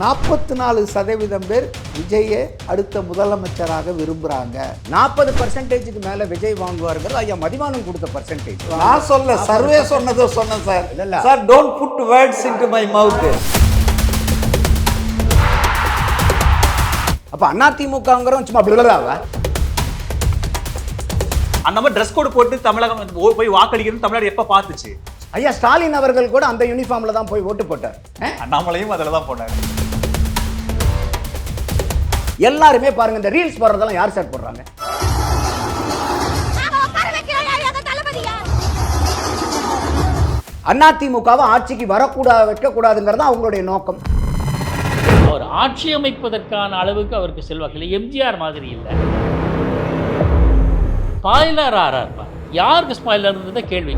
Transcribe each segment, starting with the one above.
44% பேர் விஜயை அடுத்த முதலமைச்சராக விரும்புகிறாங்க. 40% மேலே விஜய் வாங்குவார்கள். ஐயா மதிவானம் கொடுத்த பர்சன்டேஜ் நான் சொல்ல சர்வே சொன்னதை சொன்னேன் சார். இல்ல sir, don't put words into my mouth. அப்போ அதிமுகங்கிறோம் சும்மா பிள்ளதாவா? அந்த மாதிரி ட்ரெஸ் கோட் போட்டு தமிழகம் போய் வாக்களிக்கிறது தமிழ்நாடு எப்ப பார்த்துச்சு? ஐயா ஸ்டாலின் அவர்கள் கூட அந்த யூனிஃபார்ம்ல தான் போய் ஓட்டு போட்டார். அண்ணாமலையும் அதில் தான் போனார். எல்லாருமே பாருங்க, இந்த ரீல்ஸ் போடுறதெல்லாம் யார் சார் போடுறாங்க? அதிமுகவை ஆட்சிக்கு வரக்கூடாது, வைக்கக்கூடாதுங்கிறது அவங்களுடைய நோக்கம். அவர் ஆட்சி அமைப்பதற்கான அளவுக்கு அவருக்கு செல்வாக்கு இல்லை. எம்ஜிஆர் மாதிரி இல்லை. ஸ்பாயிலர் இருப்பார். யாருக்கு ஸ்பாயிலர் இருந்தது கேள்வி.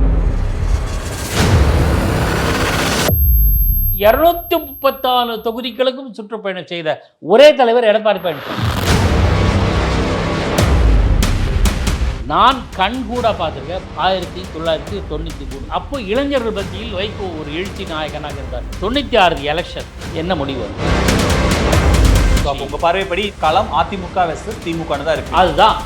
234 தொகுதிகளுக்கும் சுற்றுப்பயணம் செய்த ஒரே தலைவர் எடப்பாடி பழனிசாமி. நான் கண்கூட பார்த்துருக்கேன் 1993. அப்போ இளைஞர்கள் மத்தியில் வைகோ ஒரு எழுச்சி நாயகனாக இருந்தார். 96 எலெக்ஷன் என்ன முடிவு? உங்க பார்வைப்படி களம் அதிமுக வெர்சஸ் திமுக தான் இருக்கு. அதுதான்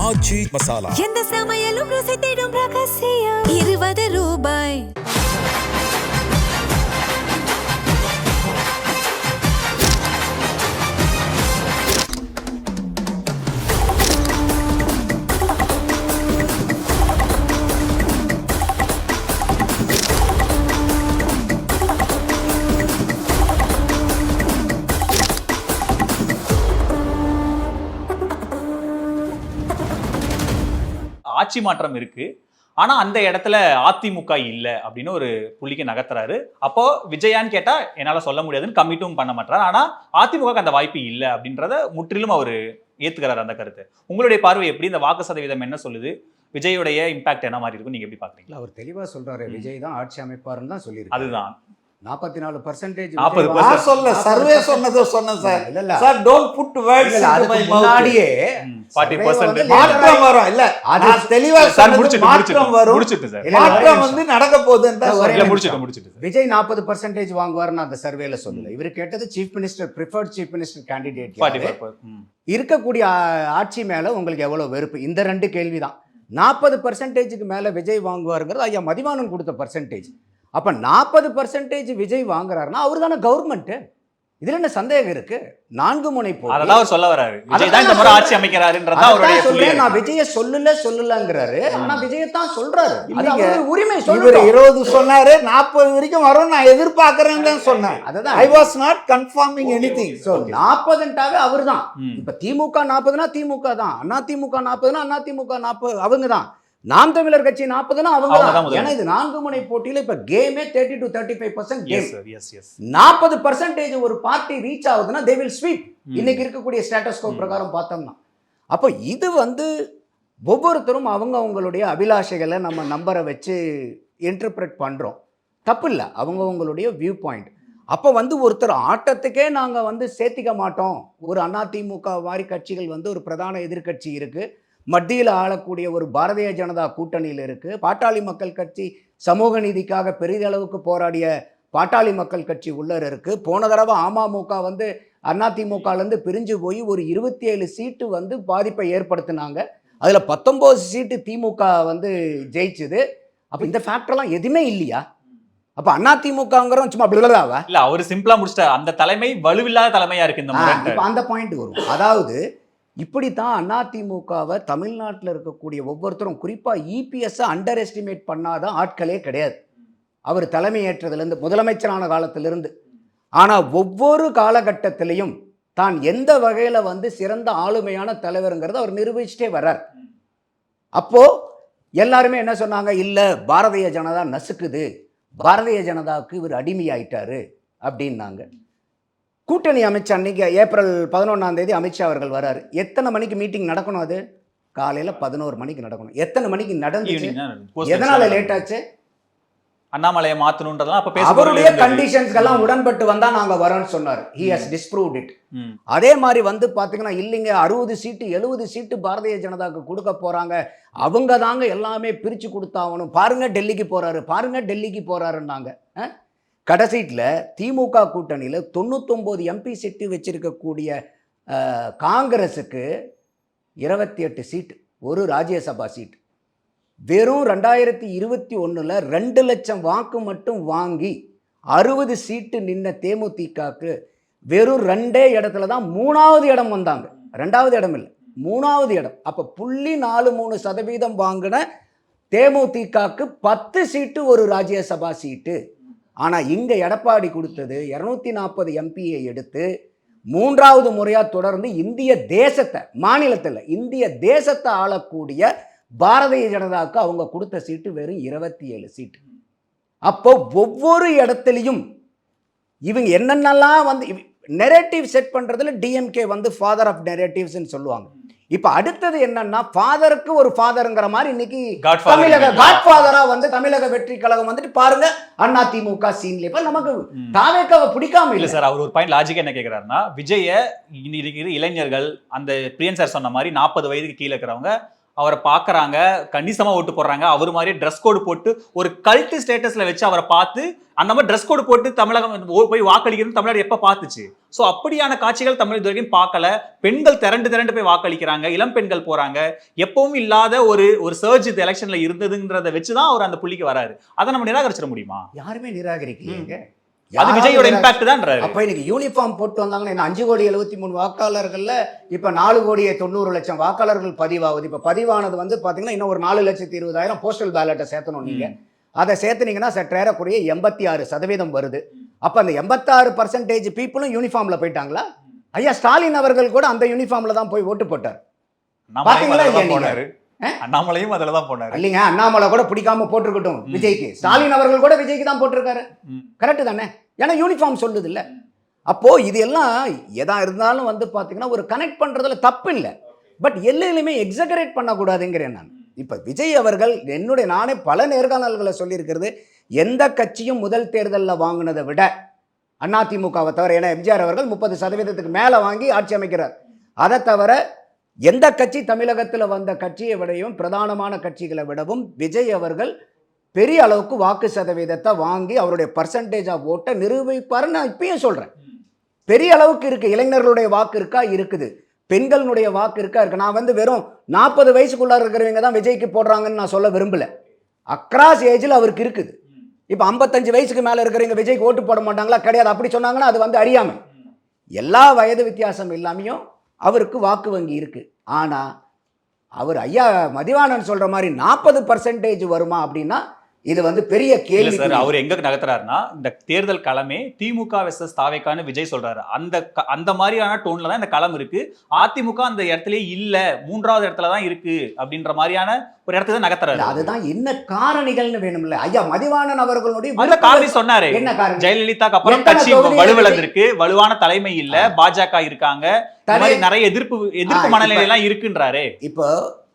ஆச்சி மசாலா. எந்த சமையலும் ருசி தேடும் ரகசியம். 20 ரூபாய். ஆட்சி மாற்றம் இருக்கு, ஆனா அந்த இடத்துல அதிமுக இல்ல அப்படின்னு ஒரு புள்ளிக்கு நகர்த்துறாரு. அப்போ விஜயான்னு கேட்டா என்னால சொல்ல முடியாதுன்னு கமிட்டும் பண்ண மாட்டாரு. ஆனா அதிமுக அந்த வாய்ப்பு இல்லை அப்படின்றத முற்றிலும் அவரு ஏத்துக்கிறாரு அந்த கருத்து. உங்களுடைய பார்வை எப்படி? இந்த வாக்கு சதவீதம் என்ன சொல்லுது? விஜயோடைய இம்பாக்ட் என்ன மாதிரி இருக்கும், நீங்க எப்படி பாக்குறீங்க? அவர் தெளிவா சொல்றாரு, விஜய் தான் ஆட்சி அமைப்பாருன்னு தான் சொல்லியிருக்கு. அதுதான் 44% நான் சொல்ல சர்வே சொன்னதை சொன்னேன் சார். இல்ல sir, don't put words into my mouth. முன்னாடியே 40% மாற்றம் வரும். இல்ல நான் தெளிவா சொன்னது மாற்றம் வரும். முடிச்சிட்டு சார். மாற்றம் வந்து நடக்க போகுதுன்னு தான் ஒரே சொல்றேன். முடிச்சிட்டு விஜய் 40% வாங்குவாருன்னு அந்த சர்வேல சொல்லல. இவர் கேட்டது chief minister, preferred chief minister candidate. 44. இருக்கக்கூடிய ஆட்சி மேல உங்களுக்கு எவ்வளவு வெறுப்பு? இந்த 2 கேள்விதான். 40%க்கு மேல விஜய் வாங்குவாருங்கிறது ஐயா மதிவானம் கொடுத்த பர்சன்டேஜ். அப்ப 40% விஜய் வாங்குறாருன்னா அவர் தானே கவர்மெண்ட். இதுல என்ன சந்தேகம் இருக்கு? 4 முனை போட்டி. அதெல்லாம் அவர் சொல்ல வராரு. விஜய் தான் இந்த முறை ஆட்சி அமைக்கிறாருன்றதா அவருடைய புள்ளி. நான் விஜய சொல்லலங்கறாரு. ஆனா விஜயத்தான் சொல்றாரு. இல்லைங்க, உரிமை இவர் சொல்றாரு. 20 சொன்னாரு, 40 வரைக்கும் வரும் நான் எதிர்பார்க்கறேன்னு தான் சொன்னேன். அதுதான் I was not confirming anything. So 40ன்றாவே அவர்தான். இப்ப திமுக 40னா திமுக தான், அதிமுக 40னா அதிமுக 40 அவங்க தான், நாம் தமிழர் கட்சி 40னா அவங்க தான். ஏன்னா இது 4 முனை போட்டியில இப்ப கேமே 30 to 35% கேம். 40% ஒரு பார்ட்டி ரீச் ஆகுதுன்னா they will sweep. இன்னைக்கு இருக்கக்கூடிய ஸ்டேட்டஸ் கோ பிரகாரம் பார்த்தோம்னா அப்போ இது வந்து ஒவ்வொருத்தரும் அவங்களுடைய அபிலாஷைகளை நம்ம நம்பரை வச்சு இன்டர்பிரட் பண்றோம். தப்பு இல்லை, அவங்களுடைய வியூ பாயிண்ட். அப்போ வந்து ஒருத்தர் ஆட்டத்துக்கே நாங்கள் வந்து சேர்த்திக்க மாட்டோம். ஒரு அதிமுக மாதிரி கட்சிகள் வந்து ஒரு பிரதான எதிர்கட்சி இருக்கு, மத்தியில் ஆளக்கூடிய ஒரு பாரதிய ஜனதா கூட்டணியில் இருக்கு, பாட்டாளி மக்கள் கட்சி சமூக நீதிக்காக பெரிதளவுக்கு போராடிய பாட்டாளி மக்கள் கட்சி உள்ளர இருக்கு. போன தடவை அமமுக வந்து அதிமுகலேருந்து பிரிஞ்சு போய் ஒரு 27 சீட்டு வந்து பாதிப்பை ஏற்படுத்தினாங்க. அதில் 19 சீட்டு திமுக வந்து ஜெயிச்சுது. அப்போ இந்த ஃபேக்டர்லாம் எதுவுமே இல்லையா? அப்ப அதிமுகங்கிறோம் சும்மா பிள்ளதாவா? இல்ல, அவர் சிம்பிளா முடிச்சிட்டார். அந்த தலைமை வலுவில்லாத தலைமையா இருக்கு இந்த முறை. இப்ப அந்த பாயிண்ட் வரும். அதாவது இப்படித்தான் அதிமுகவை தமிழ்நாட்டில் இருக்கக்கூடிய ஒவ்வொருத்தரும், குறிப்பா இபிஎஸ் அண்டர் எஸ்டிமேட் பண்ணாத ஆட்களே கிடையாது. அவர் தலைமை ஏற்றதுலேருந்து, முதலமைச்சரான காலத்திலிருந்து. ஆனா ஒவ்வொரு காலகட்டத்திலையும் தான் எந்த வகையில வந்து சிறந்த ஆளுமையான தலைவருங்கிறத அவர் நிரூபிச்சுட்டே வர்றார். அப்போ எல்லாருமே என்ன சொன்னாங்க? இல்ல பாரதிய ஜனதா நசுக்குது, பாரதிய ஜனதாவுக்கு இவர் அடிமையாயிட்டாரு அப்படின்னாங்க. கூட்டணி அமைச்சர் அன்னைக்கு ஏப்ரல் 11ஆம் தேதி அமித்ஷா அவர்கள் வராரு. எத்தனை மணிக்கு மீட்டிங் நடக்கணும்? அது காலையில 11 மணிக்கு நடக்கணும். எத்தனை மணிக்கு நடந்துச்சு? எதனால லேட் ஆச்சு? அண்ணாமலையை மாத்தணும்ன்றதெல்லாம் அப்ப அவருடைய கண்டிஷன்ஸ்கெல்லாம் உடன்பட்டு வந்தா நாங்க வரோம்னு சொன்னார். he has disproved it. அதே மாதிரி வந்து பாத்தீங்கன்னா இல்லைங்க 60 சீட்டு 70 சீட்டு பாரதிய ஜனதாக்கு கொடுக்க போறாங்க, அவங்க தாங்க எல்லாமே பிரிச்சு கொடுத்தாகணும், பாருங்க டெல்லிக்கு போறாரு, பாருங்க டெல்லிக்கு போறாருன்னாங்க. கடைசீட்டில் திமுக கூட்டணியில் 99 எம்பி சீட்டு வச்சிருக்கக்கூடிய காங்கிரஸுக்கு 28 சீட்டு, ஒரு ராஜ்யசபா சீட். வெறும் 2021 2 லட்சம் வாக்கு மட்டும் வாங்கி 60 சீட்டு நின்ன தேமுதிகக்கு வெறும் 2 இடத்துல தான் 3வது இடம் வந்தாங்க. 2வது இடம் இல்லை, 3வது இடம். அப்போ 0.43% வாங்கின தேமுதிகக்கு 10 சீட்டு, ஒரு ராஜ்யசபா சீட்டு. ஆனால் இங்கே எடப்பாடி கொடுத்தது 240 எம்பியை எடுத்து 3வது முறையாக தொடர்ந்து இந்திய தேசத்தை, மாநிலத்தில் இந்திய தேசத்தை ஆளக்கூடிய பாரதிய ஜனதாவுக்கு அவங்க கொடுத்த சீட்டு வெறும் 27 சீட்டு. அப்போ ஒவ்வொரு இடத்துலையும் இவங்க என்னென்னலாம் வந்து நெரேட்டிவ் செட் பண்ணுறதுல டிஎம்கே வந்து ஃபாதர் ஆஃப் நெரேட்டிவ்ஸ்ன்னு சொல்லுவாங்க. இப்போ அடுத்தது என்னன்னா, ஃபாதருக்கு ஒரு ஃபாதருங்கிற மாதிரி இன்னைக்கு தமிழக காட்ஃபாதரா வந்து தமிழக வெற்றி கழகம் வந்துட்டு பாருங்க அதிமுக சீன்ல. இப்ப நமக்கு தாவேக்காவை பிடிக்காம இல்ல சார். அவர் ஒரு பாயிண்ட் லாஜிக் என்ன கேட்கிறாருன்னா, விஜய இருக்கிற இளைஞர்கள், அந்த பிரியன் சார் சொன்ன மாதிரி 40 வயதுக்கு கீழே இருக்கிறவங்க அவரை பார்க்குறாங்க, கணிசமாக ஓட்டு போடுறாங்க. அவர் மாதிரி ட்ரெஸ் கோடு போட்டு ஒரு கல்ட் ஸ்டேட்டஸில் வச்சு அவரை பார்த்து அந்த மாதிரி ட்ரெஸ் கோடு போட்டு தமிழகம் போய் வாக்களிக்கிறது தமிழ்நாடு எப்போ பார்த்துச்சு? ஸோ அப்படியான காட்சிகள் தமிழ் இது வரைக்கும் பார்க்கல. பெண்கள் திரண்டு போய் வாக்களிக்கிறாங்க, இளம் பெண்கள் போகிறாங்க. எப்பவும் இல்லாத ஒரு சர்ஜ் இது எலெக்ஷனில் இருந்ததுங்கிறத வச்சு தான் அவர் அந்த புள்ளிக்கு வராரு. அதை நம்ம நிராகரிச்சிட முடியுமா? யாருமே நிராகரிக்கலைங்க. அது விஜயோட இம்பாக்ட் தான். அப்ப இன்னைக்கு யூனிஃபார்ம் போட்டு வந்தாங்கன்னா 5,73,00,000 வாக்காளர்கள்ல இப்ப 4,90,00,000 வாக்காளர்கள் பதிவாகுது. இப்ப பதிவானது வந்து பாத்தீங்கன்னா இன்னும் ஒரு 4,20,000 போஸ்டல் பேலட்டை சேர்த்தணும். நீங்க அதை சேர்த்துனீங்கன்னா சற்றேறக்குறைய 86% வருது. அப்ப அந்த 86% பீப்புளும் யூனிஃபார்ம்ல போயிட்டாங்களா? ஐயா ஸ்டாலின் அவர்கள் கூட அந்த யூனிஃபார்ம்ல தான் போய் ஓட்டு போட்டார். பாத்தீங்களா? அண்ணாமலையும் அதுல தான் போனாரு. இல்லைங்க, அண்ணாமலை கூட பிடிக்காம போட்டிருக்கட்டும் விஜய்க்கு, ஸ்டாலின் அவர்கள் கூட விஜய்க்கு தான் போட்டிருக்காரு. கரெக்ட் தானே? ஏன்னா யூனிஃபார்ம் சொல்லுது இல்ல. அப்போ இது எல்லாம் எதா இருந்தாலும் வந்து பாத்தீங்கன்னா ஒரு கனெக்ட் பண்றதுல தப்பு இல்லை. பட் எல்லையிலுமே எக்ஸகரேட் பண்ணக்கூடாதுங்கிறேன் நான். இப்ப விஜய் அவர்கள் நானே பல நேர்காணல்களை சொல்லியிருக்கிறது, எந்த கட்சியும் முதல் தேர்தலில் வாங்கினதை விட அதிமுகவை தவிர, ஏன்னா எம்ஜிஆர் அவர்கள் 30% மேல வாங்கி ஆட்சி அமைக்கிறார். அதை தவிர எந்த கட்சி தமிழகத்தில் வந்த கட்சியை விடையும், பிரதானமான கட்சிகளை விடவும் விஜய் அவர்கள் பெரிய அளவுக்கு வாக்கு சதவீதத்தை வாங்கி அவருடைய பர்சன்டேஜ் ஆஃப் ஓட்டை நிரூபிப்பாருன்னு நான் இப்பயும் சொல்றேன். பெரிய அளவுக்கு இருக்கு. இளைஞர்களுடைய வாக்கு இருக்கா? இருக்குது. பெண்களுடைய வாக்கு இருக்கா? இருக்கு. நான் வந்து வெறும் 40 வயசுக்குள்ள இருக்கிறவங்க தான் விஜய்க்கு போடுறாங்கன்னு நான் சொல்ல விரும்பல. அக்ராஸ் ஏஜில் அவருக்கு இருக்குது. இப்போ 55 வயசுக்கு மேலே இருக்கிறவங்க விஜய்க்கு ஓட்டு போட மாட்டாங்களா? கிடையாது. அப்படி சொன்னாங்கன்னா அது வந்து அறியாமை. எல்லா வயது வித்தியாசம் இல்லாமையும் அவருக்கு வாக்கு வங்கி இருக்கு. ஆனா அவர் ஐயா மதிவாணன் சொல்ற மாதிரி 40% வருமா அப்படின்னா இது வந்து பெரிய கேள்வி சார். அவர் எங்க நகர்த்துறாருன்னா, இந்த தேர்தல் களமே திமுக வெர்சஸ் தாவேக்கான்னு விஜய் சொல்றாரு. அந்த மாதிரியான டோன்ல தான் இந்த களம் இருக்கு. அதிமுக அந்த இடத்துலயே இல்ல, 3வது இடத்துல தான் இருக்கு அப்படின்ற மாதிரியான ஒரு இடத்துல தான் நகர்த்துறாரு. அதுதான் என்ன காரணிகள்னு வேணும்ல. ஐயா மதிவாணன் அவர்களுடைய காரணம் சொன்னாரு. என்ன காரணம்? ஜெயலலிதாக்கு அப்புறம் கட்சி வலுவிழந்திருக்கு, வலுவான தலைமை இல்ல, பாஜக இருக்காங்க, நிறைய எதிர்ப்பு மனநிலை எல்லாம் இருக்குன்றாரு. இப்போ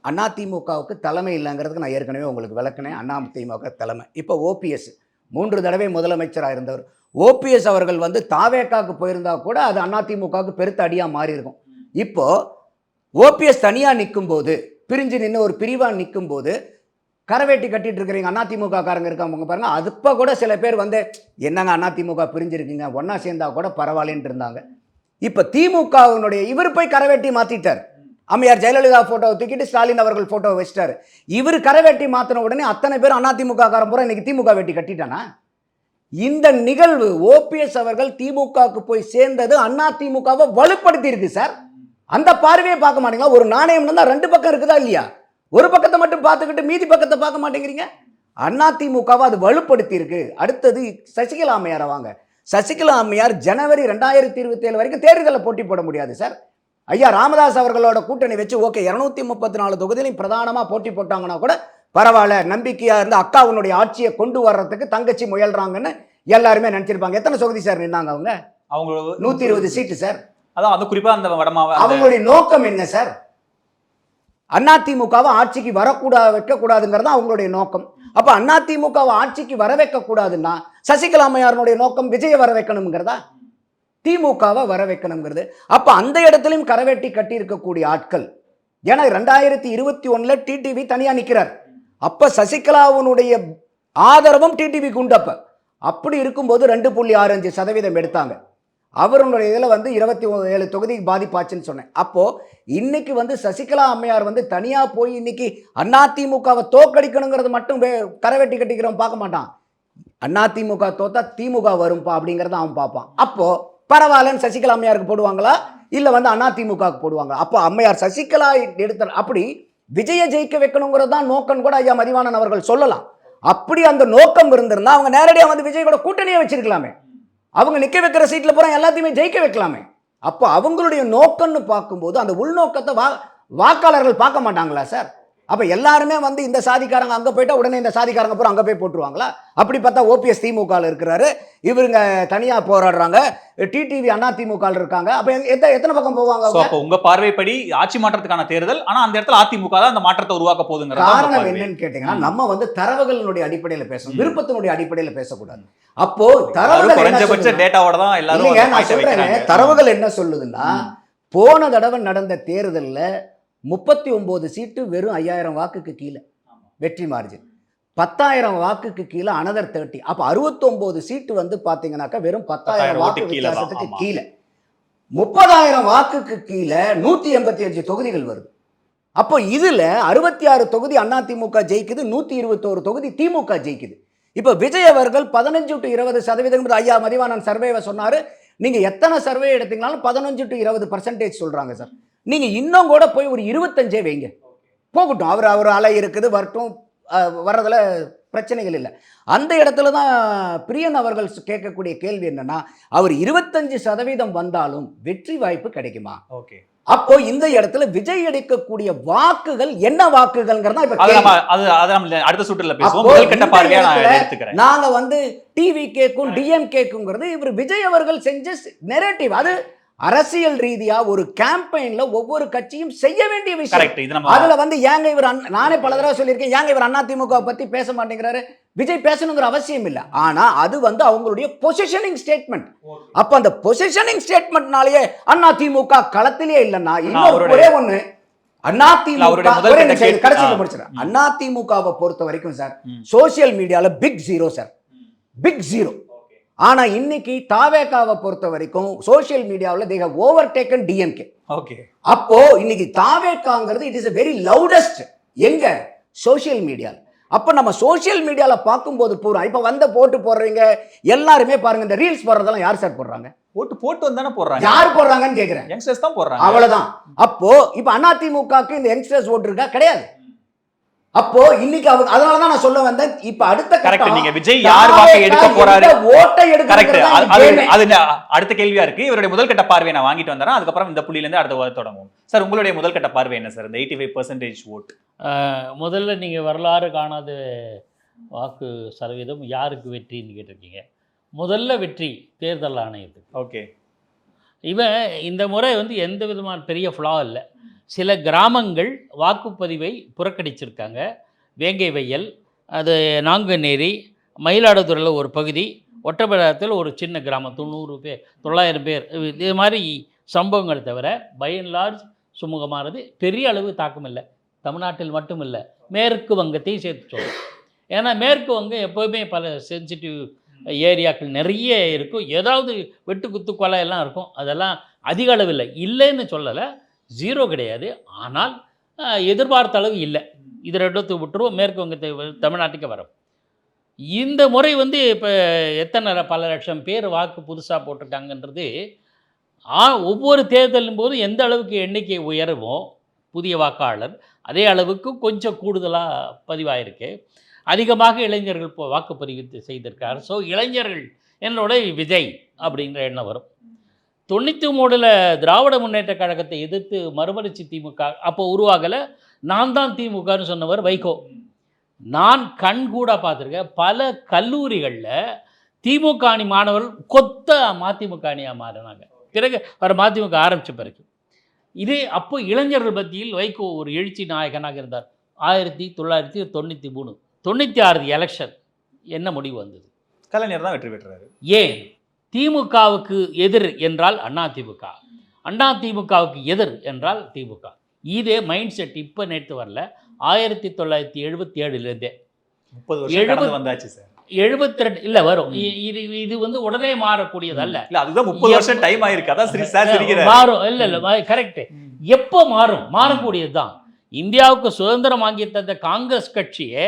அதிமுகவுக்கு தலைமை இல்லைங்கிறதுக்கு நான் ஏற்கனவே உங்களுக்கு விளக்குனேன். அதிமுக தலைமை இப்போ ஓபிஎஸ் 3 தடவை முதலமைச்சராக இருந்தவர். ஓபிஎஸ் அவர்கள் வந்து தாவேக்காவுக்கு போயிருந்தா கூட அது அதிமுகவுக்கு பெருத்த அடியாக மாறி இருக்கும். இப்போ ஓபிஎஸ் தனியாக நிற்கும் போது, பிரிஞ்சு நின்று ஒரு பிரிவாக நிற்கும் போது, கரவேட்டி கட்டிட்டு இருக்கிறீங்க அதிமுக காரங்க இருக்காங்க பாருங்க. அதுப்போ கூட சில பேர் வந்து என்னங்க அதிமுக பிரிஞ்சிருக்கீங்க, ஒன்னா சேர்ந்தா கூட பரவாயில்லன்ட்டு இருந்தாங்க. இப்போ திமுகவினுடைய இவர் போய் கரவேட்டி மாற்றிட்டார். அம்மையார் ஜெயலலிதா போட்டோவை தூக்கிட்டு ஸ்டாலின் அவர்கள் போட்டோவை வச்சிட்டாரு. இவர் கரவேட்டி மாற்றின உடனே அத்தனை பேர் அதிமுக காரன் பூரா இன்னைக்கு திமுக வேட்டி கட்டிட்டானா? இந்த நிகழ்வு ஓபிஎஸ் அவர்கள் திமுகவுக்கு போய் சேர்ந்தது அதிமுகவை வலுப்படுத்தி இருக்கு சார். அந்த பார்வையை பார்க்க மாட்டீங்களா? ஒரு நாணயம் தான் 2 பக்கம் இருக்குதா இல்லையா? ஒரு பக்கத்தை மட்டும் பார்த்துக்கிட்டு மீதி பக்கத்தை பார்க்க மாட்டேங்கிறீங்க. அதிமுகவை அது வலுப்படுத்தி இருக்கு. அடுத்தது சசிகலா அம்மையாரை வாங்க. சசிகலா அம்மையார் ஜனவரி 2027 வரைக்கும் தேர்தலில் போட்டி போட முடியாது சார். ஐயா ராமதாஸ் அவர்களோட கூட்டணி வச்சு ஓகே 234 தொகுதியிலையும் பிரதானமாக போட்டி போட்டாங்கன்னா கூட பரவாயில்ல, நம்பிக்கையாக இருந்து அக்காவுடைய ஆட்சியை கொண்டு வர்றதுக்கு தங்கச்சி முயல்றாங்கன்னு எல்லாருமே நினைச்சிருப்பாங்க. எத்தனை தொகுதி சார் நின்னாங்க? அவங்க 120 சீட்டு சார். அதான் அது குறிப்பா அந்த வடமாவை அவங்களுடைய நோக்கம் என்ன சார்? அதிமுகவை ஆட்சிக்கு வைக்கக்கூடாதுங்கிறது அவங்களுடைய நோக்கம். அப்ப அதிமுகவை ஆட்சிக்கு வர வைக்கக்கூடாதுன்னா சசிகலா அம்மையாருடைய நோக்கம் விஜயை வர வைக்கணுங்கிறதா? திமுகவை வர வைக்கணுங்கிறது. அப்ப அந்த இடத்துலையும் கரவேட்டி கட்டி இருக்கக்கூடிய ஆட்கள். ஏன்னா 2021 டிடிவி தனியா நிற்கிறார். அப்ப சசிகலாவுடைய ஆதரவும் டிடிவிக்கு உண்டு. அப்ப அப்படி இருக்கும்போது 2.65% எடுத்தாங்க. அவருடைய இதில் வந்து 27 தொகுதிக்கு பாதிப்பாச்சுன்னு சொன்னேன். அப்போது இன்னைக்கு வந்து சசிகலா அம்மையார் வந்து தனியாக போய் இன்னைக்கு அதிமுகவை தோக்கடிக்கணுங்கிறது மட்டும் கரவெட்டி கட்டிக்கிறவன் பார்க்க மாட்டான். அதிமுக தோத்தா திமுக வரும்பா அப்படிங்கிறத அவன் பார்ப்பான். அப்போது பரவாயில்லன்னு சசிகலா அம்மையாருக்கு போடுவாங்களா இல்லை வந்து அதிமுகவுக்கு போடுவாங்களா? அப்போ அம்மையார் சசிகலா எடுத்த அப்படி விஜய ஜெயிக்க வைக்கணுங்கிறது தான் நோக்கம் கூட ஐயா மதிவாணன் அவர்கள் சொல்லலாம். அப்படி அந்த நோக்கம் இருந்திருந்தா அவங்க நேரடியாக வந்து விஜய் கூட கூட்டணியே வச்சிருக்கலாமே. அவங்க நிற்க வைக்கிற சீட்டில் பூரா எல்லாத்தையுமே ஜெயிக்க வைக்கலாமே. அப்போ அவங்களுடைய நோக்கம்னு பார்க்கும்போது அந்த உள்நோக்கத்தை வாக்காளர்கள் பார்க்க மாட்டாங்களா சார்? அப்போ எல்லாருமே வந்து இந்த சாதிக்காரங்க அங்கே போயிட்டா உடனே இந்த சாதிக்காரங்க பூரா அங்கே போய் போட்டுருவாங்களா? அப்படி பார்த்தா ஓபிஎஸ் திமுகவில் இருக்கிறாரு, இவருங்க தனியாக போராடுறாங்க, டிடிவி அதிமுக இருக்காங்க. அப்போ எத்தனை பக்கம் போவாங்க? அப்போ உங்க பார்வைப்படி ஆட்சி மாற்றத்துக்கான தேர்தல், ஆனா அந்த இடத்துல அதிமுக தான் அந்த மாற்றத்தை உருவாக்க போகுதுங்கிற காரணம் என்னன்னு கேட்டீங்கன்னா, நம்ம வந்து தரவுகளினுடைய அடிப்படையில் பேசணும், விருப்பத்தினுடைய அடிப்படையில் பேசக்கூடாது. அப்போ தரவுகள் குறைஞ்சபட்ச டேட்டாவோட தான் எல்லாரும். தரவுகள் என்ன சொல்லுதுன்னா, போன தடவை நடந்த தேர்தலில் 39 சீட்டு வெறும் 5000 வாக்குக்கு கீழே வெற்றி மார்ஜின், 10,000 வாக்குக்கு கீழே அனதர் 30. அப்போ 69 சீட்டு வந்து பார்த்தீங்கன்னாக்கா வெறும் 10,000 வாக்கு வித்தியாசத்துக்கு கீழே. 30,000 வாக்குக்கு கீழே 185 தொகுதிகள் வருது. அப்போ இதுல 66 தொகுதி அதிமுக ஜெயிக்குது, 121 தொகுதி திமுக ஜெயிக்குது. இப்போ விஜய் அவர்கள் 15 to 20% ஐயா மதிவாணன் சர்வேவை சொன்னாரு. நீங்க எத்தனை சர்வே எடுத்தீங்கனாலும் 15 to 20% சொல்றாங்க சார். நீங்க இன்னும் கூட போய் ஒரு 25 வைங்க, போகட்டும். அவர் அலை இருக்குது, வரட்டும், வர்றதுல பிரச்சனைகள் இல்லை. அந்த இடத்துல தான் பிரியன் அவர்கள் கேட்கக்கூடிய கேள்வி என்னன்னா, அவர் 25% வந்தாலும் வெற்றி வாய்ப்பு கிடைக்குமா? ஓகே, அப்போ இந்த இடத்துல விஜய் எடுக்கக்கூடிய வாக்குகள் என்ன வாக்குகள்ங்கிறதா அடுத்த சுற்றுல பேசுவோம். முதல் கட்ட பார்வையா நான் எடுத்துக்கிறேன். நாங்க வந்து டிவிகேக்கும் டிஎம்கேக்குங்கிறது இவர் விஜய் அவர்கள் செஞ்ச நெரேட்டிவ். அது அரசியல் ரீதியா ஒரு கேம்பெயின்ல ஒவ்வொரு கட்சியும் செய்ய வேண்டிய விஷயம். அதுல வந்து ஏங்க இவர், நானே பல தடவை சொல்லியிருக்கேன், ஏங்க இவர் அதிமுக பத்தி பேச மாட்டேங்கிறாரு? விஜய் பேசணுங்கிற அவசியம் இல்லை. ஆனா அது வந்து அவங்களுடைய பொசிஷனிங் ஸ்டேட்மெண்ட். அப்ப அந்த பொசிஷனிங் ஸ்டேட்மெண்ட்னாலேயே அதிமுக களத்திலே இல்லைன்னா இன்னொரு ஒரே ஒண்ணு, அதிமுகவை பொறுத்த வரைக்கும் சார் சோசியல் மீடியால big zero sir, big zero. ஆனா இன்னைக்கு தாவேகாவை பொறுத்த வரைக்கும் சோசியல் மீடியாவில் they have overtaken DMK. Okay, அப்போ இன்னைக்கு தாவேகாங்கிறது it is a very loudest எங்க சோசியல் மீடியால. அப்ப நம்ம சோசியல் மீடியால பார்க்கும்போது பூரா இப்ப வந்த போட்டு போடுறீங்க எல்லாருமே பாருங்க, இந்த ரீல்ஸ் போடுறதெல்லாம் யார் சார் போடுறாங்க? போட்டு வந்தானே போடுறாங்க. யார் போடுறாங்கன்னு கேக்குறேன். யங்ஸ்டர்ஸ் தான் போடுறாங்க, அவ்வளவுதான். அப்போ இப்ப அதிமுகக்கு இந்த யங்ஸ்டர்ஸ் ஓட்டு இருக்கா? கிடையாது. அப்போ இன்னைக்கு அவங்க, அதனாலதான் நான் சொல்ல வந்தேன், இப்ப அடுத்த கரெக்ட், நீங்க விஜய் யார் வாக்கை எடுக்க போறாரு, ஓட்டை எடுக்க கரெக்ட், அது அடுத்த கேள்வியா இருக்கு. இவருடைய முதல் கட்ட பார்வையை நான் வாங்கிட்டு வந்தேன், அதுக்கப்புறம் இந்த புள்ளியில இருந்து அடுத்த தொடங்குவோம். சார், உங்களுடைய முதல் கட்ட பார்வை என்ன சார் இந்த 85% ஓட்? முதல்ல நீங்க வரலாறு காணாத வாக்கு சதவீதம் யாருக்கு வெற்றின்னு கேட்டிருக்கீங்க. முதல்ல வெற்றி தேர்தல் ஆணையத்துக்கு. ஓகே, இவன் இந்த முறை வந்து எந்த விதமான பெரிய ஃப்ளா இல்லை. சில கிராமங்கள் வாக்குப்பதிவை புறக்கணிச்சிருக்காங்க. வேங்கை வயல், அது நாங்குநேரி, மயிலாடுதுறையில் ஒரு பகுதி, ஒட்டப்பிடாரத்தில் ஒரு சின்ன கிராமம் 90 பேர் 900 பேர், இது மாதிரி சம்பவங்கள் தவிர பை அண்ட் லார்ஜ் சுமூகமானது. பெரிய அளவு தாக்கம் இல்லை. தமிழ்நாட்டில் மட்டும் இல்லை, மேற்கு வங்கத்தையும் சேர்த்து சொல்லுவோம். ஏன்னா மேற்கு வங்கம் எப்போவுமே பல சென்சிட்டிவ் ஏரியாக்கள் நிறைய இருக்கும், ஏதாவது வெட்டு குத்து கொலை எல்லாம் இருக்கும். அதெல்லாம் அதிக அளவு இல்லை, இல்லைன்னு சொல்லலை, ஜீரோ கிடையாது. ஆனால் எதிர்பார்த்த அளவு இல்லை. இது ரெண்டத்து விட்டுருவோம். மேற்கு வங்கத்தை தமிழ்நாட்டுக்கு வரும். இந்த முறை வந்து இப்போ எத்தனை பல லட்சம் பேர் வாக்கு புதுசாக போட்டிருக்காங்கன்றது ஒவ்வொரு தேர்தலும் போது எந்த அளவுக்கு எண்ணிக்கை உயருமோ புதிய வாக்காளர், அதே அளவுக்கு கொஞ்சம் கூடுதலாக பதிவாயிருக்கு. அதிகமாக இளைஞர்கள் இப்போ வாக்குப்பதிவு செய்திருக்கார். ஸோ இளைஞர்கள் என்னோட விஜய் அப்படிங்கிற எண்ணம் வரும். 93 திராவிட முன்னேற்ற கழகத்தை எதிர்த்து மறுமலர்ச்சி திமுக அப்போ உருவாகலை. நான் தான் திமுகன்னு சொன்னவர் வைகோ. நான் கண்கூட பார்த்துருக்கேன், பல கல்லூரிகளில் திமுக அணி மாணவர்கள் கொத்த மதிமுக அணியாக மாறினாங்க. பிறகு அவர் மதிமுக ஆரம்பித்த பிறகு இது அப்போ இளைஞர்கள் மத்தியில் வைகோ ஒரு எழுச்சி நாயகனாக இருந்தார். 1993 96 எலெக்ஷன் என்ன முடிவு வந்தது? கலைஞர் தான் வெற்றி பெற்றாரு. ஏன்? திமுகவுக்கு எதிர் என்றால் அதிமுக, அதிமுகவுக்கு எதிர் என்றால் திமுக. இதே மைண்ட் செட் இப்போ நேற்று வரல, 1977 30 வருஷம் வந்தாச்சு சார். 72 இல்லை வரும். இது வந்து உடனே மாறக்கூடியது அல்ல. இல்ல அதுதான் 30 வருஷம் டைம் ஆயிருக்கு. அதான் சார் சிரிக்கிறார். மாறும். இல்லை கரெக்ட். எப்போ மாறக்கூடியது தான். இந்தியாவுக்கு சுதந்திரம் வாங்கி தந்த காங்கிரஸ் கட்சியே,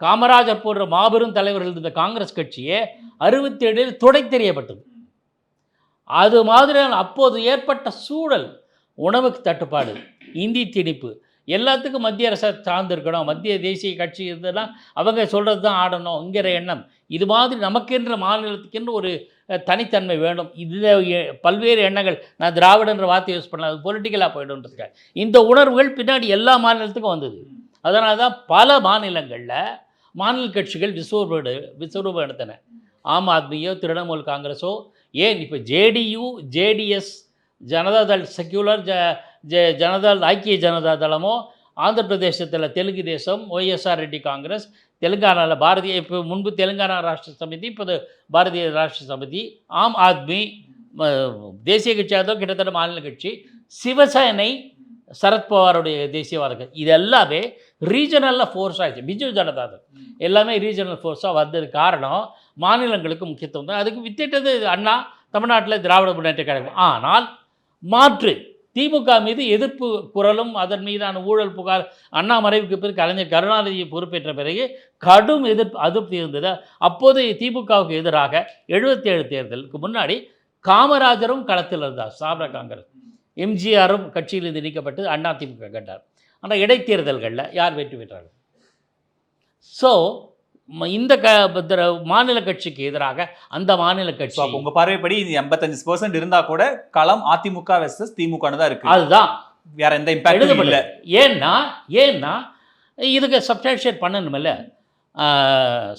காமராஜர் போன்ற மாபெரும் தலைவர்கள் இருந்த காங்கிரஸ் கட்சியே 67 துடைத்தெறியப்பட்டது. அது மாதிரியான அப்போது ஏற்பட்ட சூழல், உணவுக்கு தட்டுப்பாடு, இந்தி திணிப்பு, எல்லாத்துக்கும் மத்திய அரசை சார்ந்திருக்கணும், மத்திய தேசிய கட்சி இருந்ததுன்னா அவங்க சொல்கிறது தான் ஆடணுங்கிற எண்ணம். இது மாதிரி நமக்கென்ற மாநிலத்துக்கென்று ஒரு தனித்தன்மை வேணும். இதில் பல்வேறு எண்ணங்கள், நான் திராவிடன்ற வார்த்தை யூஸ் பண்ணல, அது பொலிட்டிக்கலாக போய்டுன்றதுக்காக இந்த உணர்வுகள் பின்னாடி எல்லா மாநிலத்துக்கும் வந்தது. அதனால தான் பல மாநிலங்களில் மாநில கட்சிகள் விஸ்வரூபம் எடுத்தன. ஆம் ஆத்மியோ திரிணாமுல் காங்கிரஸோ, ஏன் இப்போ JDU JDS Janata Dal secular Janata Dal ஐக்கிய ஜனதா தளமோ, ஆந்திர பிரதேசத்தில் தெலுங்கு தேசம் ஒய்எஸ்ஆர் ரெட்டி காங்கிரஸ், தெலுங்கானாவில் பாரதிய, இப்போ முன்பு தெலுங்கானா ராஷ்டிர சமிதி, இப்போது பாரதிய ராஷ்டிர சமிதி, ஆம் ஆத்மி தேசிய கட்சியாக கிட்டத்தட்ட மாநில கட்சி, சிவசேனை சரத்பவாருடைய தேசியவாதங்கள், இது எல்லாமே ரீஜனலில் ஃபோர்ஸ் ஆகிடுச்சு. பிஜு ஜனதாதள் எல்லாமே ரீஜனல் ஃபோர்ஸாக வந்தது காரணம் மாநிலங்களுக்கு முக்கியத்துவம் தான். அதுக்கு வித்திட்டது அண்ணா, தமிழ்நாட்டில் திராவிட முன்னேற்ற கழகம். ஆனால் மாற்று திமுக மீது எதிர்ப்பு குரலும் அதன் மீதான ஊழல் புகார் அண்ணா மறைவுக்கு பிறகு கலைஞர் கருணாநிதியை பொறுப்பேற்ற பிறகு கடும் அதிருப்தி இருந்தது. அப்போது திமுகவுக்கு எதிராக 77 தேர்தலுக்கு முன்னாடி காமராஜரும் களத்தில் இருந்தார். சாப்ரா காங்கிரஸ், எம்ஜிஆரும் கட்சியிலிருந்து நீக்கப்பட்டு அண்ணா திமுக கண்டார். ஆனால் இடைத்தேர்தல்களில் யார் வெற்றி பெற்றார்கள்? ஸோ இந்த மாநில கட்சிக்கு எதிராக அந்த மாநில கட்சி, உங்க பார்வைப்படி 85% இருந்தா கூட களம் அதிமுக வெர்சஸ் திமுகன்னு தான் இருக்கு. அதுதான், வேற எந்த இம்பாக்டும் இல்லை. ஏன்னா இதுக்கு சப்ஸ்டான்ஷியேட் பண்ணணுமில்ல.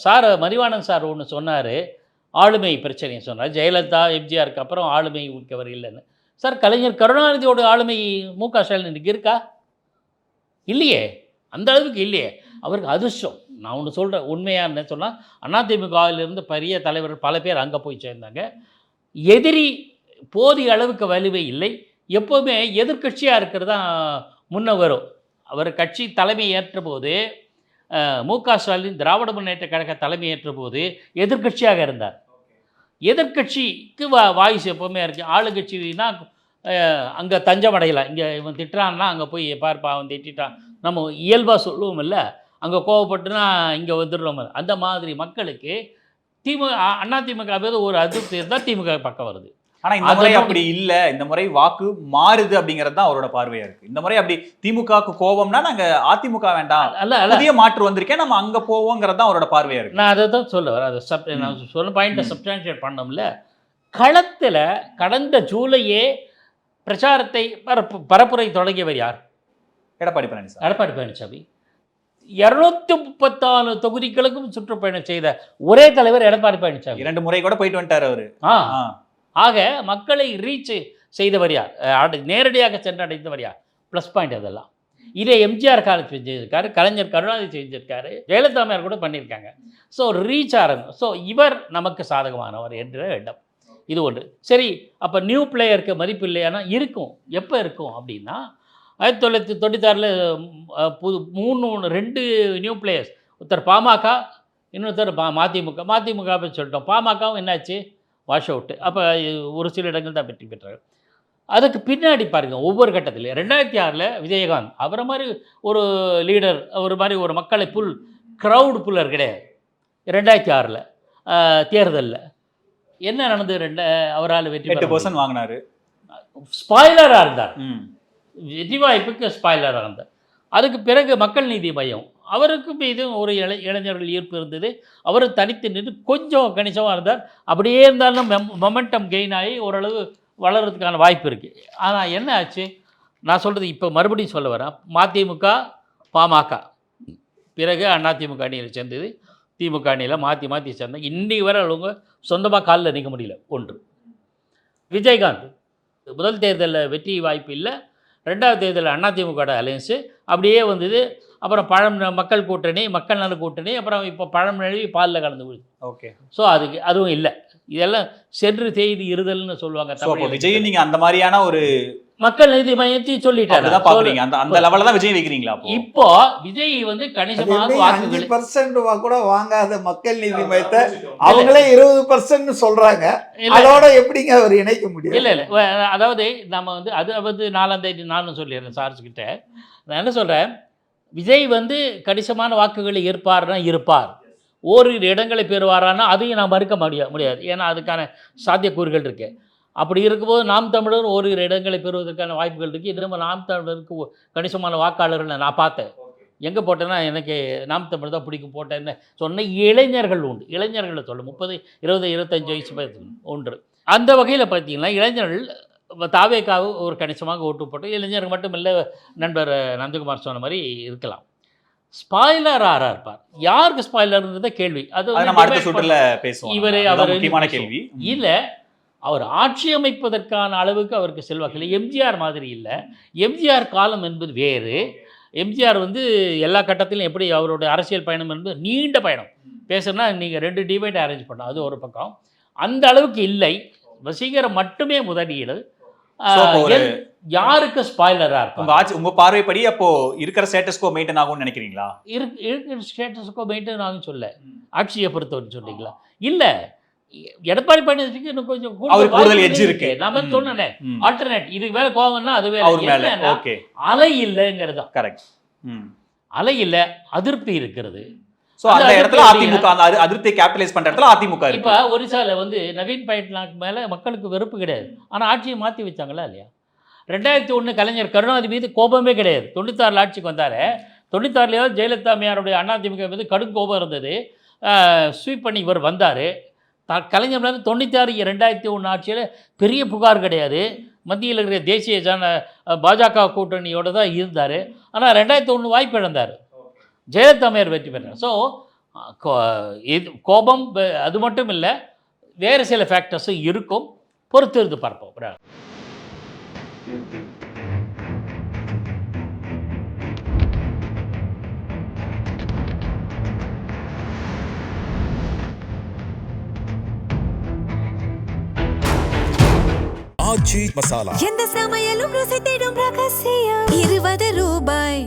சார் மதிவாணன் சார் ஒன்று சொன்னார், ஆளுமை பிரச்சனையை சொன்னார். ஜெயலலிதா எம்ஜிஆருக்கு அப்புறம் ஆளுமை மிக்கவர் இல்லைன்னு. சார் கலைஞர் கருணாநிதியோட ஆளுமை மு.க. ஸ்டாலின் இன்றைக்கி இருக்கா? இல்லையே, அந்த அளவுக்கு இல்லையே. அவருக்கு அதிர்ஷ்டம். நான் ஒன்று சொல்கிறேன், உண்மையாக என்ன சொன்னால் அதிமுகவிலிருந்து பெரிய தலைவர்கள் பல பேர் அங்கே போய் சேர்ந்தாங்க. எதிரி போதிய அளவுக்கு வலுவை இல்லை. எப்போவுமே எதிர்கட்சியாக இருக்கிறது தான் முன்ன வரும். அவர் கட்சி தலைமை ஏற்ற போது, மு.க. ஸ்டாலின் திராவிட முன்னேற்ற கழக தலைமை ஏற்ற போது எதிர்கட்சியாக இருந்தார். எதிர்கட்சிக்கு வாய்ஸ் எப்போவுமே இருக்குது. ஆளுங்கட்சினா அங்கே தஞ்சம் அடையலாம். இங்கே இவன் திட்டுறான்னா அங்கே போய் பார்ப்பா அவன் திட்டான், நம்ம இயல்பாக சொல்லுவோம் இல்லை, அங்கே கோவப்பட்டுனா இங்கே வந்துடுறோம். அந்த மாதிரி மக்களுக்கு அதிமுக மீது ஒரு அதிருப்தி இருந்தால் திமுக பக்கம் வருது. ஆனால் இந்த முறை அப்படி இல்லை. இந்த முறை வாக்கு மாறுது அப்படிங்கிறது தான் அவரோட பார்வையாக இருக்குது. இந்த முறை அப்படி திமுகவுக்கு கோபம்னா நாங்கள் அதிமுக வேண்டாம், புதிய மாற்று வந்திருக்கேன், நம்ம அங்கே போவோங்கிறது தான் அவரோட பார்வையாக இருக்குது. நான் அதை தான் சொல்ல வரேன். அதை நான் சொன்ன பாயிண்ட்டை சப்ஸ்டான்ஷியேட் பண்ணோம்ல. களத்தில் கடந்த ஜூலையே பிரச்சாரத்தை பரப்புரை தொடங்கியவர் யார்? எடப்பாடி பழனிசாமி. 234 தொகுதிகளுக்கும் சுற்றுப்பயணம் செய்த ஒரே தலைவர் எடப்பாடி பழனிசாமி. 2 முறை கூட போயிட்டு வந்துட்டார் அவரு. ஆக மக்களை ரீச் செய்தவர் யார்? நேரடியாக சென்றடைந்தவர் யார்? ப்ளஸ் பாயிண்ட் அதெல்லாம். இதே எம்ஜிஆர் காலேஜ் செஞ்சிருக்காரு, கலைஞர் கருணாநிதி செஞ்சிருக்காரு, ஜெயலலிதா கூட பண்ணியிருக்காங்க. ஸோ ரீச் ஆரம்பம். ஸோ இவர் நமக்கு சாதகமானவர் என்ற எண்ணம். இது ஒன்று. சரி, அப்போ நியூ பிளேயருக்கு மதிப்பு இல்லையானா இருக்கும். எப்போ இருக்கும் அப்படின்னா 1996 2 நியூ பிளேயர்ஸ், ஒருத்தர் பாமக, இன்னொருத்தர் மதிமுக சொல்லிட்டோம். பாமகவும் என்னாச்சு? Wash out. அப்போ ஒரு சில இடங்கள் தான் வெற்றி பெற்றார். அதுக்கு பின்னாடி பாருங்கள், ஒவ்வொரு கட்டத்திலையும் 2006 விஜயகாந்த் அவரை மாதிரி ஒரு லீடர், ஒரு மாதிரி ஒரு மக்களை க்ரௌடு புல்லர் கிடையாது. 2006 தேர்தலில் என்ன நடந்தது? அவரால் வெற்றி 8% வாங்கினார். ஸ்பாய்லராக இருந்தார். வெற்றி வாய்ப்புக்கு ஸ்பாய்லராக இருந்தார். அதுக்கு பிறகு மக்கள் நீதி மையம், அவருக்கு மீது ஒரு இளைஞர்கள் ஈர்ப்பு இருந்தது. அவர் தனித்து நின்று கொஞ்சம் கணிசமாக இருந்தார். அப்படியே இருந்தாலும் மொமெண்டம் கெயின் ஆகி ஓரளவு வளர்கிறதுக்கான வாய்ப்பு இருக்குது. ஆனால் என்ன ஆச்சு? நான் சொல்கிறது இப்போ மறுபடியும் சொல்ல வரேன். மதிமுக பாமக பிறகு அதிமுக அணியில் சேர்ந்தது, திமுக அணியில் மாற்றி சேர்ந்தாங்க. இன்றைக்கு வரை அவங்க சொந்தமாக காலில் நிற்க முடியல. ஒன்று. விஜயகாந்த் முதல் தேர்தலில் வெற்றி வாய்ப்பு இல்லை. 2வது தேர்தலில் அதிமுக அலையன்ஸு அப்படியே வந்தது. அப்புறம் மக்கள் கூட்டணி, மக்கள் நல கூட்டணி, அப்புறம் இப்போ பழம் நழுவி பாலில் கலந்து விடுது. ஓகே. ஸோ அதுவும் இல்லை. இதெல்லாம் சென்று செய்தி இருதல்னு சொல்லுவாங்க. விஜய் நீங்கள் அந்த மாதிரியான ஒரு மக்கள் நீதி மையத்தையும் சொல்லிட்டாரு. அப்படிதான் பாக்குறீங்க. அந்த லெவல்ல தான் விஜய் வைக்கிறீங்களா? இப்போ விஜய் வந்து கணிசமாக வாக்குகள் 5% கூட வாங்காத மக்கள் நீதி மையத்தை அவங்களே 20% சொல்றாங்க. அதோட எப்படிங்க அவர் இணைக்க முடியும்? இல்ல அதாவது நம்ம வந்து அது 4ஆம் தேதி நானும் சொல்லிடுறேன் சார்ஸ் கிட்ட. நான் என்ன சொல்றேன், விஜய் வந்து கணிசமான வாக்குகளை இருப்பார், ஓரிரு இடங்களை பெறுவாரான்னா அதையும் நான் மறுக்க முடியாது. ஏன்னா அதுக்கான சாத்தியக்கூறுகள் இருக்கு. அப்படி இருக்கும்போது நாம் தமிழர் ஓரிரு இடங்களை பெறுவதற்கான வாய்ப்புகள் இருக்குது. இது நம்ம நாம் தமிழருக்கு கணிசமான வாக்காளர்கள் நான் பார்த்தேன். எங்கே போட்டேன்னா எனக்கு நாம் தமிழ் தான் பிடிக்கும் போட்டேன்னு சொன்ன இளைஞர்கள் உண்டு. இளைஞர்களை சொல்ல 30, 20, 25 வயசு ஒன்று. அந்த வகையில் பார்த்தீங்கன்னா இளைஞர்கள் தாவேக்காவு ஒரு கணிசமாக ஓட்டு போட்டு இளைஞர்கள் மட்டும் இல்லை, நண்பர் நந்தகுமார் சொன்ன மாதிரி இருக்கலாம். ஸ்பாய்லர் ஆரா இருப்பார். யாருக்கு ஸ்பாய்லர்ன்றத கேள்வி. அது நம்ம அடுத்த சுற்றுல பேசுவோம். இவர் முக்கியமான கேள்வி இல்லை, அவர் ஆட்சி அமைப்பதற்கான அளவுக்கு அவருக்கு செல்வாக்கு இல்லை. எம்ஜிஆர் மாதிரி இல்லை. எம்ஜிஆர் காலம் என்பது வேறு. எம்ஜிஆர் வந்து எல்லா கட்டத்திலும் எப்படி அவருடைய அரசியல் பயணம் என்பது நீண்ட பயணம். பேசுனா நீங்கள் 2 டிபேட் அரேஞ்ச் பண்ணோம், அது ஒரு பக்கம். அந்த அளவுக்கு இல்லை. வசீகரம் மட்டுமே முதலீடு. யாருக்கு ஸ்பாய்லரா இருக்கும்? உங்க பார்வைப்படி அப்போ இருக்கிற ஸ்டேட்டஸ் கோ மெயின்டைன் ஆகும்னு நினைக்கிறீங்களா? இருக்கிற ஸ்டேட்டஸ் கோ மெயின்டைன் ஆகும்னு சொல்ல, ஆட்சியை பொறுத்தவரை சொன்னீங்களா? இல்லை, எடப்பாடி பழனிசாமிக்கு இன்னும் கொஞ்சம் கூடுதல் எட்ஜ் இருக்கு. நம்ம சொன்னேன் ஆல்டர்னேட். இதுக்கு மேல கோவம்னா அது வேற. ஓகே, அலை இல்லைங்கிறது தான் கரெக்ட். அலை இல்லை, அதிருப்தி இருக்கிறது. சோ அந்த இடத்துல அதிமுக அந்த அதிருப்தியை கேபிடலைஸ் பண்ற இடத்துல அதிமுக இருக்கு. இப்ப ஒரிசால வந்து நவீன் பட்நாயக் மேல மக்களுக்கு வெறுப்பு கிடையாது. ஆனா ஆட்சியை மாத்தி வச்சாங்களா இல்லையா? 2001 கலைஞர் கருணாநிதி மீது கோபமே கிடையாது. 96 ஆட்சிக்கு வந்தாரு. 96 ஜெயலலிதா அம்மையாருடைய அதிமுக மீது கடும் கோபம் இருந்தது. ஸ்வீப் பண்ணி இவர் வந்தார். கலைஞர் 96 2001 ஆட்சியில் பெரிய புகார் கிடையாது. மத்தியில் இருக்கிற தேசிய பாஜக கூட்டணியோடு தான் இருந்தார். ஆனால் 2001 வாய்ப்பு இழந்தார். ஜெயலலிதா அம்மையார் வெற்றி பெற்றார். ஸோ இது கோபம் அது மட்டும் இல்லை, வேறு சில ஃபேக்டர்ஸும் இருக்கும். பொறுத்து இருந்து பார்ப்போம். ஆச்சி மசாலா எந்த சமையலும் ருசி தேடும் ரகசியம் 20 ரூபாய்.